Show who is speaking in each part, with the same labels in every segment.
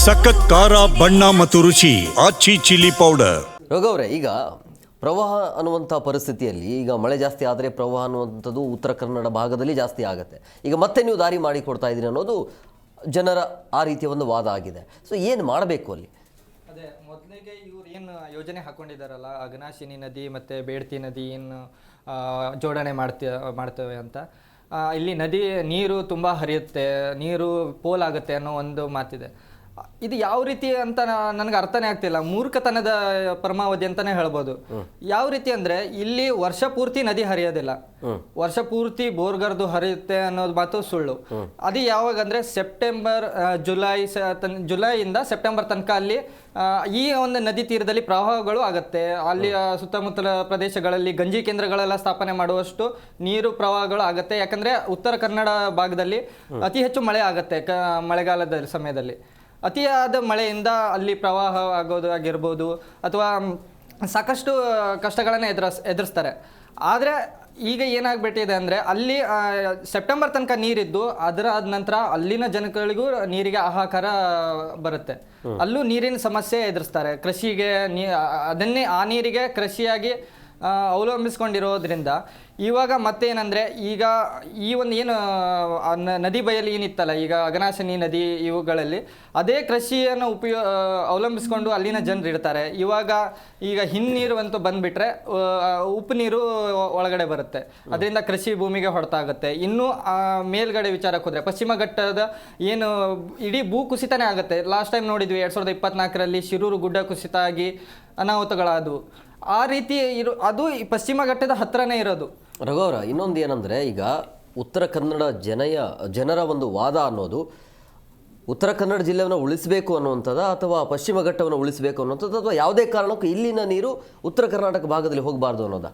Speaker 1: ಸಖತ್ ಖಾರ ಬಣ್ಣ ಮತ್ತು ರುಚಿ ಆಚಿ ಚಿಲ್ಲಿ ಪೌಡರ್.
Speaker 2: ರಘುವ್ರೆ, ಈಗ ಪ್ರವಾಹ ಅನ್ನುವಂಥ ಪರಿಸ್ಥಿತಿಯಲ್ಲಿ ಈಗ ಮಳೆ ಜಾಸ್ತಿ ಆದರೆ ಪ್ರವಾಹ ಅನ್ನುವಂಥದ್ದು ಉತ್ತರ ಕನ್ನಡ ಭಾಗದಲ್ಲಿ ಜಾಸ್ತಿ ಆಗುತ್ತೆ. ಈಗ ಮತ್ತೆ ನೀವು ದಾರಿ ಮಾಡಿ ಕೊಡ್ತಾ ಇದ್ದೀರಿ ಅನ್ನೋದು ಜನರ ಆ ರೀತಿಯ ಒಂದು ವಾದ ಆಗಿದೆ. ಸೊ ಏನು ಮಾಡಬೇಕು ಅಲ್ಲಿ?
Speaker 3: ಅದೇ ಮೊದಲಿಗೆ ಇವ್ರು ಏನು ಯೋಜನೆ ಹಾಕೊಂಡಿದ್ದಾರಲ್ಲ, ಅಘನಾಶಿನಿ ನದಿ ಮತ್ತು ಬೇಡ್ತಿ ನದಿ ಏನು ಜೋಡಣೆ ಮಾಡ್ತೇವೆ ಅಂತ, ಇಲ್ಲಿ ನದಿ ನೀರು ತುಂಬ ಹರಿಯುತ್ತೆ, ನೀರು ಪೋಲಾಗುತ್ತೆ ಅನ್ನೋ ಒಂದು ಮಾತಿದೆ. ಇದು ಯಾವ ರೀತಿ ಅಂತ ನನಗೆ ಅರ್ಥನೇ ಆಗ್ತಿಲ್ಲ. ಮೂರ್ಖತನದ ಪರಮಾವಧಿ ಅಂತಾನೆ ಹೇಳ್ಬೋದು. ಯಾವ ರೀತಿ ಅಂದ್ರೆ ಇಲ್ಲಿ ವರ್ಷ ಪೂರ್ತಿ ನದಿ ಹರಿಯೋದಿಲ್ಲ, ವರ್ಷ ಪೂರ್ತಿ ಬೋರ್ಗರ್ದು ಹರಿಯುತ್ತೆ ಅನ್ನೋದು ಮಾತು ಸುಳ್ಳು. ಅದು ಯಾವಾಗ ಅಂದ್ರೆ ಸೆಪ್ಟೆಂಬರ್ ಜುಲೈಯಿಂದ ಸೆಪ್ಟೆಂಬರ್ ತನಕ ಅಲ್ಲಿ ಈ ಒಂದು ನದಿ ತೀರದಲ್ಲಿ ಪ್ರವಾಹಗಳು ಆಗುತ್ತೆ. ಅಲ್ಲಿ ಸುತ್ತಮುತ್ತಲ ಪ್ರದೇಶಗಳಲ್ಲಿ ಗಂಜಿ ಕೇಂದ್ರಗಳೆಲ್ಲ ಸ್ಥಾಪನೆ ಮಾಡುವಷ್ಟು ನೀರು ಪ್ರವಾಹಗಳು ಆಗುತ್ತೆ. ಯಾಕಂದ್ರೆ ಉತ್ತರ ಕನ್ನಡ ಭಾಗದಲ್ಲಿ ಅತಿ ಹೆಚ್ಚು ಮಳೆ ಆಗುತ್ತೆ ಮಳೆಗಾಲದ ಸಮಯದಲ್ಲಿ. ಅತಿಯಾದ ಮಳೆಯಿಂದ ಅಲ್ಲಿ ಪ್ರವಾಹ ಆಗೋದು ಆಗಿರ್ಬೋದು ಅಥವಾ ಸಾಕಷ್ಟು ಕಷ್ಟಗಳನ್ನು ಎದುರಿಸ್ತಾರೆ. ಆದರೆ ಈಗ ಏನಾಗ್ಬಿಟ್ಟಿದೆ ಅಂದರೆ ಅಲ್ಲಿ ಸೆಪ್ಟೆಂಬರ್ ತನಕ ನೀರಿದ್ದು ಆದ ನಂತರ ಅಲ್ಲಿನ ಜನಗಳಿಗೂ ನೀರಿಗೆ ಹಾಹಾಕಾರ ಬರುತ್ತೆ. ಅಲ್ಲೂ ನೀರಿನ ಸಮಸ್ಯೆ ಎದುರಿಸ್ತಾರೆ. ಕೃಷಿಗೆ ಅದನ್ನೇ ಆ ನೀರಿಗೆ ಕೃಷಿಯಾಗಿ ಅವಲಂಬಿಸ್ಕೊಂಡಿರೋದ್ರಿಂದ ಇವಾಗ ಮತ್ತೇನಂದರೆ ಈಗ ಈ ಒಂದು ಏನು ನದಿ ಬಯಲು ಏನಿತ್ತಲ್ಲ, ಈಗ ಅಘನಾಶಿನಿ ನದಿ ಇವುಗಳಲ್ಲಿ ಅದೇ ಕೃಷಿಯನ್ನು ಅವಲಂಬಿಸ್ಕೊಂಡು ಅಲ್ಲಿನ ಜನರು ಇರ್ತಾರೆ. ಈಗ ಹಿನ್ನೀರು ಅಂತೂ ಬಂದುಬಿಟ್ರೆ ಉಪ್ಪು ನೀರು ಒಳಗಡೆ ಬರುತ್ತೆ, ಅದರಿಂದ ಕೃಷಿ ಭೂಮಿಗೆ ಹೊಡೆತಾಗುತ್ತೆ. ಇನ್ನು ಮೇಲ್ಗಡೆ ವಿಚಾರಕ್ಕೆ ಹೋದರೆ ಪಶ್ಚಿಮ ಘಟ್ಟದ ಏನು ಇಡೀ ಭೂ ಕುಸಿತನೇ ಆಗುತ್ತೆ. ಲಾಸ್ಟ್ ಟೈಮ್ ನೋಡಿದ್ವಿ 2024ರಲ್ಲಿ ಶಿರೂರು ಗುಡ್ಡ ಕುಸಿತ ಆಗಿ ಅನಾಹುತಗಳಾದವು. ಆ ರೀತಿ ಅದು ಈ ಪಶ್ಚಿಮ ಘಟ್ಟದ ಹತ್ರನೇ ಇರೋದು.
Speaker 2: ರಘುವರ, ಇನ್ನೊಂದು ಏನಂದರೆ ಈಗ ಉತ್ತರ ಕನ್ನಡ ಜನರ ಒಂದು ವಾದ ಅನ್ನೋದು ಉತ್ತರ ಕನ್ನಡ ಜಿಲ್ಲೆಯನ್ನು ಉಳಿಸಬೇಕು ಅನ್ನುವಂಥದ್ದು ಅಥವಾ ಪಶ್ಚಿಮ ಘಟ್ಟವನ್ನು ಉಳಿಸಬೇಕು ಅನ್ನುವಂಥದ್ದು ಅಥವಾ ಯಾವುದೇ ಕಾರಣಕ್ಕೂ ಇಲ್ಲಿನ ನೀರು ಉತ್ತರ ಕರ್ನಾಟಕ ಭಾಗದಲ್ಲಿ ಹೋಗಬಾರ್ದು ಅನ್ನೋದಾ?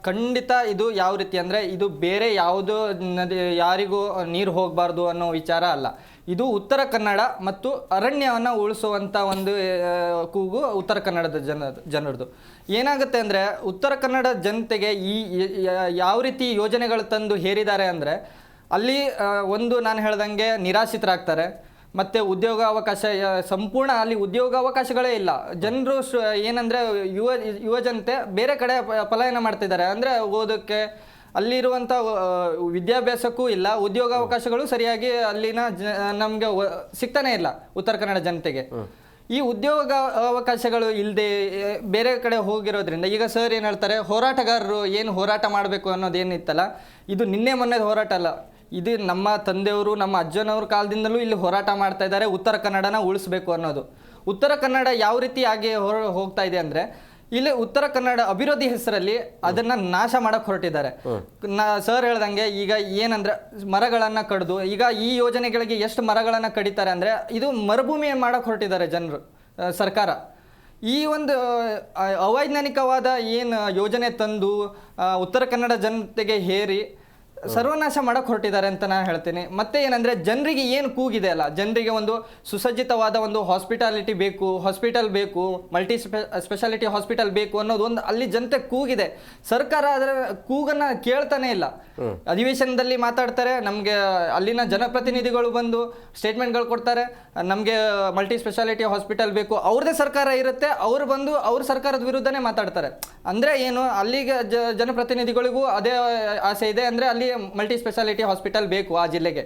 Speaker 3: ಖಂಡಿತ ಇದು ಯಾವ ರೀತಿ ಅಂದರೆ ಇದು ಬೇರೆ ಯಾವುದೋ ನದಿ ಯಾರಿಗೂ ನೀರು ಹೋಗಬಾರ್ದು ಅನ್ನೋ ವಿಚಾರ ಅಲ್ಲ. ಇದು ಉತ್ತರ ಕನ್ನಡ ಮತ್ತು ಅರಣ್ಯವನ್ನು ಉಳಿಸುವಂಥ ಒಂದು ಕೂಗು ಉತ್ತರ ಕನ್ನಡದ ಜನರದು. ಏನಾಗುತ್ತೆ ಅಂದರೆ ಉತ್ತರ ಕನ್ನಡ ಜನತೆಗೆ ಯಾವ ರೀತಿ ಯೋಜನೆಗಳು ತಂದು ಹೇರಿದ್ದಾರೆ ಅಂದರೆ ಅಲ್ಲಿ ಒಂದು ನಾನು ಹೇಳ್ದಂಗೆ ನಿರಾಶ್ರಿತರಾಗ್ತಾರೆ. ಮತ್ತು ಉದ್ಯೋಗಾವಕಾಶ ಸಂಪೂರ್ಣ ಅಲ್ಲಿ ಉದ್ಯೋಗಾವಕಾಶಗಳೇ ಇಲ್ಲ. ಜನರು ಏನಂದರೆ ಯುವ ಜನತೆ ಬೇರೆ ಕಡೆ ಪಲಾಯನ ಮಾಡ್ತಿದ್ದಾರೆ. ಅಂದರೆ ಓದೋಕ್ಕೆ ಅಲ್ಲಿರುವಂಥ ವಿದ್ಯಾಭ್ಯಾಸಕ್ಕೂ ಇಲ್ಲ, ಉದ್ಯೋಗಾವಕಾಶಗಳು ಸರಿಯಾಗಿ ಅಲ್ಲಿನ ನಮಗೆ ಸಿಗ್ತಾನೆ ಇಲ್ಲ ಉತ್ತರ ಕನ್ನಡ ಜನತೆಗೆ. ಈ ಉದ್ಯೋಗ ಅವಕಾಶಗಳು ಇಲ್ಲದೆ ಬೇರೆ ಕಡೆ ಹೋಗಿರೋದ್ರಿಂದ ಈಗ ಸರ್ ಏನು ಹೇಳ್ತಾರೆ, ಹೋರಾಟಗಾರರು ಏನು ಹೋರಾಟ ಮಾಡಬೇಕು ಅನ್ನೋದೇನಿತ್ತಲ್ಲ, ಇದು ನಿನ್ನೆ ಮೊನ್ನೆ ಹೋರಾಟ ಅಲ್ಲ. ಇದು ನಮ್ಮ ತಂದೆಯವರು ನಮ್ಮ ಅಜ್ಜನವ್ರ ಕಾಲದಿಂದಲೂ ಇಲ್ಲಿ ಹೋರಾಟ ಮಾಡ್ತಾ ಇದ್ದಾರೆ, ಉತ್ತರ ಕನ್ನಡನ ಉಳಿಸ್ಬೇಕು ಅನ್ನೋದು. ಉತ್ತರ ಕನ್ನಡ ಯಾವ ರೀತಿ ಆಗಿ ಹೋಗ್ತಾ ಇದೆ ಅಂದರೆ ಇಲ್ಲಿ ಉತ್ತರ ಕನ್ನಡ ಅಭಿವೃದ್ಧಿ ಹೆಸರಲ್ಲಿ ಅದನ್ನು ನಾಶ ಮಾಡಕ್ಕೆ ಹೊರಟಿದ್ದಾರೆ. ಸರ್ ಹೇಳ್ದಂಗೆ ಈಗ ಏನಂದ್ರೆ ಮರಗಳನ್ನು ಕಡಿದು ಈಗ ಈ ಯೋಜನೆಗಳಿಗೆ ಎಷ್ಟು ಮರಗಳನ್ನು ಕಡಿತಾರೆ ಅಂದರೆ ಇದು ಮರುಭೂಮಿ ಮಾಡಕ್ಕೆ ಹೊರಟಿದ್ದಾರೆ ಜನರು, ಸರ್ಕಾರ. ಈ ಒಂದು ಅವೈಜ್ಞಾನಿಕವಾದ ಏನು ಯೋಜನೆ ತಂದು ಉತ್ತರ ಕನ್ನಡ ಜನತೆಗೆ ಹೇರಿ ಸರ್ವನಾಶ ಮಾಡಕ್ಕೆ ಹೊರಟಿದ್ದಾರೆ ಅಂತ ನಾನು ಹೇಳ್ತೀನಿ. ಮತ್ತೆ ಏನಂದರೆ ಜನರಿಗೆ ಏನು ಕೂಗಿದೆ ಅಲ್ಲ, ಜನರಿಗೆ ಒಂದು ಸುಸಜ್ಜಿತವಾದ ಒಂದು ಹಾಸ್ಪಿಟಲ್ ಬೇಕು, ಮಲ್ಟಿ ಸ್ಪೆಷಾಲಿಟಿ ಹಾಸ್ಪಿಟಲ್ ಬೇಕು ಅನ್ನೋದು ಒಂದು ಅಲ್ಲಿ ಜನತೆ ಕೂಗಿದೆ. ಸರ್ಕಾರ ಅದರ ಕೂಗನ್ನು ಕೇಳ್ತಾನೆ ಇಲ್ಲ. ಅಧಿವೇಶನದಲ್ಲಿ ಮಾತಾಡ್ತಾರೆ, ನಮಗೆ ಅಲ್ಲಿನ ಜನಪ್ರತಿನಿಧಿಗಳು ಬಂದು ಸ್ಟೇಟ್ಮೆಂಟ್ಗಳು ಕೊಡ್ತಾರೆ, ನಮಗೆ ಮಲ್ಟಿ ಸ್ಪೆಷಾಲಿಟಿ ಹಾಸ್ಪಿಟಲ್ ಬೇಕು. ಅವ್ರದ್ದೇ ಸರ್ಕಾರ ಇರುತ್ತೆ, ಅವರು ಬಂದು ಅವ್ರ ಸರ್ಕಾರದ ವಿರುದ್ಧನೇ ಮಾತಾಡ್ತಾರೆ. ಅಂದರೆ ಏನು, ಅಲ್ಲಿಗೆ ಜನಪ್ರತಿನಿಧಿಗಳಿಗೂ ಅದೇ ಆಸೆ ಇದೆ, ಅಂದರೆ ಅಲ್ಲಿ ಮಲ್ಟಿ ಸ್ಪೆಷಾಲಿಟಿ ಹಾಸ್ಪಿಟಲ್ ಬೇಕು ಆ ಜಿಲ್ಲೆಗೆ.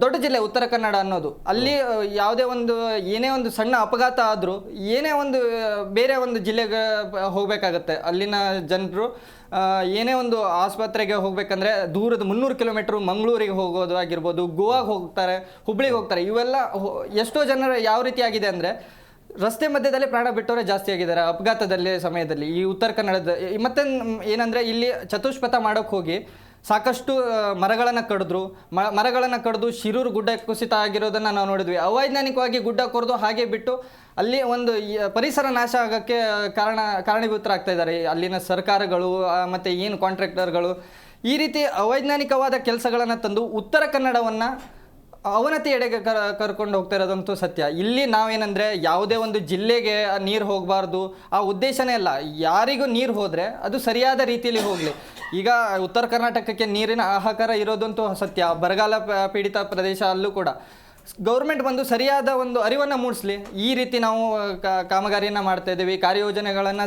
Speaker 3: ದೊಡ್ಡ ಜಿಲ್ಲೆ ಉತ್ತರ ಕನ್ನಡ ಅನ್ನೋದು, ಅಲ್ಲಿ ಯಾವುದೇ ಒಂದು ಏನೇ ಒಂದು ಸಣ್ಣ ಅಪಘಾತ ಆದರೂ ಏನೇ ಒಂದು ಬೇರೆ ಒಂದು ಜಿಲ್ಲೆಗೆ ಹೋಗಬೇಕಾಗತ್ತೆ. ಅಲ್ಲಿನ ಜನರು ಏನೇ ಒಂದು ಆಸ್ಪತ್ರೆಗೆ ಹೋಗ್ಬೇಕಂದ್ರೆ ದೂರದ 300 ಕಿಲೋಮೀಟ್ರು ಮಂಗಳೂರಿಗೆ ಹೋಗೋದು ಆಗಿರ್ಬೋದು, ಗೋವಾಗೆ ಹೋಗ್ತಾರೆ, ಹುಬ್ಳಿಗೆ ಹೋಗ್ತಾರೆ. ಇವೆಲ್ಲ ಎಷ್ಟೋ ಜನರು ಯಾವ ರೀತಿ ಆಗಿದೆ ಅಂದರೆ ರಸ್ತೆ ಮಧ್ಯದಲ್ಲಿ ಪ್ರಾಣ ಬಿಟ್ಟವರೇ ಜಾಸ್ತಿ ಆಗಿದ್ದಾರೆ ಅಪಘಾತದಲ್ಲಿ ಸಮಯದಲ್ಲಿ ಈ ಉತ್ತರ ಕನ್ನಡದ. ಮತ್ತೆ ಏನಂದರೆ ಇಲ್ಲಿ ಚತುಷ್ಪಥ ಮಾಡೋಕ್ಕೆ ಹೋಗಿ ಸಾಕಷ್ಟು ಮರಗಳನ್ನು ಕಡಿದು ಶಿರೂರು ಗುಡ್ಡ ಕುಸಿತ ಆಗಿರೋದನ್ನು ನಾವು ನೋಡಿದ್ವಿ. ಅವೈಜ್ಞಾನಿಕವಾಗಿ ಗುಡ್ಡ ಕೊರೆದು ಹಾಗೆ ಬಿಟ್ಟು ಅಲ್ಲಿ ಒಂದು ಪರಿಸರ ನಾಶ ಆಗೋಕ್ಕೆ ಕಾರಣೀಭೂತರಾಗ್ತಾ ಇದ್ದಾರೆ ಅಲ್ಲಿನ ಸರ್ಕಾರಗಳು ಮತ್ತು ಏನು ಕಾಂಟ್ರಾಕ್ಟರ್ಗಳು. ಈ ರೀತಿ ಅವೈಜ್ಞಾನಿಕವಾದ ಕೆಲಸಗಳನ್ನು ತಂದು ಉತ್ತರ ಕನ್ನಡವನ್ನು ಅವನತಿ ಎಡೆಗೆ ಕರ್ಕೊಂಡು ಹೋಗ್ತಾ ಇರೋದಂತೂ ಸತ್ಯ. ಇಲ್ಲಿ ನಾವೇನಂದರೆ ಯಾವುದೇ ಒಂದು ಜಿಲ್ಲೆಗೆ ನೀರು ಹೋಗಬಾರ್ದು ಆ ಉದ್ದೇಶನೇ ಅಲ್ಲ. ಯಾರಿಗೂ ನೀರು ಹೋದರೆ ಅದು ಸರಿಯಾದ ರೀತಿಯಲ್ಲಿ ಹೋಗಲಿ. ಈಗ ಉತ್ತರ ಕರ್ನಾಟಕಕ್ಕೆ ನೀರಿನ ಹಾಹಾಕಾರ ಇರೋದಂತೂ ಸತ್ಯ. ಬರಗಾಲ ಪೀಡಿತ ಪ್ರದೇಶ ಅಲ್ಲೂ ಕೂಡ ಗೌರ್ಮೆಂಟ್ ಬಂದು ಸರಿಯಾದ ಒಂದು ಅರಿವನ್ನು ಮೂಡಿಸ್ಲಿ. ಈ ರೀತಿ ನಾವು ಕಾಮಗಾರಿಯನ್ನು ಮಾಡ್ತಾ ಇದ್ದೀವಿ, ಕಾರ್ಯಯೋಜನೆಗಳನ್ನು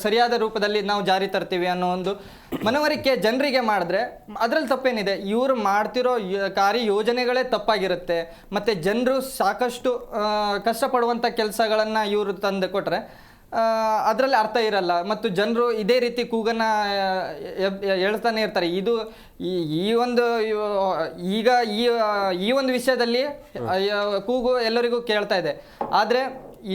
Speaker 3: ಸರಿಯಾದ ರೂಪದಲ್ಲಿ ನಾವು ಜಾರಿ ತರ್ತೀವಿ ಅನ್ನೋ ಒಂದು ಮನವರಿಕೆ ಜನರಿಗೆ ಮಾಡಿದ್ರೆ ಅದರಲ್ಲಿ ತಪ್ಪೇನಿದೆ. ಇವರು ಮಾಡ್ತಿರೋ ಕಾರ್ಯಯೋಜನೆಗಳೇ ತಪ್ಪಾಗಿರುತ್ತೆ. ಮತ್ತು ಜನರು ಸಾಕಷ್ಟು ಕಷ್ಟಪಡುವಂಥ ಕೆಲಸಗಳನ್ನು ಇವರು ತಂದು ಕೊಟ್ಟರೆ ಅದರಲ್ಲಿ ಅರ್ಥ ಇರಲ್ಲ. ಮತ್ತು ಜನರು ಇದೇ ರೀತಿ ಕೂಗನ್ನು ಹೇಳ್ತಾನೆ ಇರ್ತಾರೆ. ಇದು ಈ ಒಂದು ಈಗ ಈ ಒಂದು ವಿಷಯದಲ್ಲಿ ಕೂಗು ಎಲ್ಲರಿಗೂ ಕೇಳ್ತಾ ಇದೆ. ಆದರೆ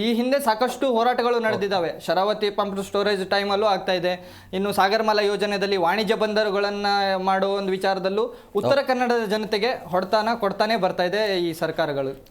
Speaker 3: ಈ ಹಿಂದೆ ಸಾಕಷ್ಟು ಹೋರಾಟಗಳು ನಡೆದಿದ್ದಾವೆ. ಶರಾವತಿ ಪಂಪ್ ಸ್ಟೋರೇಜ್ ಟೈಮಲ್ಲೂ ಆಗ್ತಾ ಇದೆ. ಇನ್ನು ಸಾಗರಮಾಲಾ ಯೋಜನೆಯಲ್ಲಿ ವಾಣಿಜ್ಯ ಬಂದರುಗಳನ್ನು ಮಾಡೋ ಒಂದು ವಿಚಾರದಲ್ಲೂ ಉತ್ತರ ಕನ್ನಡದ ಜನತೆಗೆ ಹೊಡೆತಾನೆ ಬರ್ತಾ ಇದೆ ಈ ಸರ್ಕಾರಗಳು.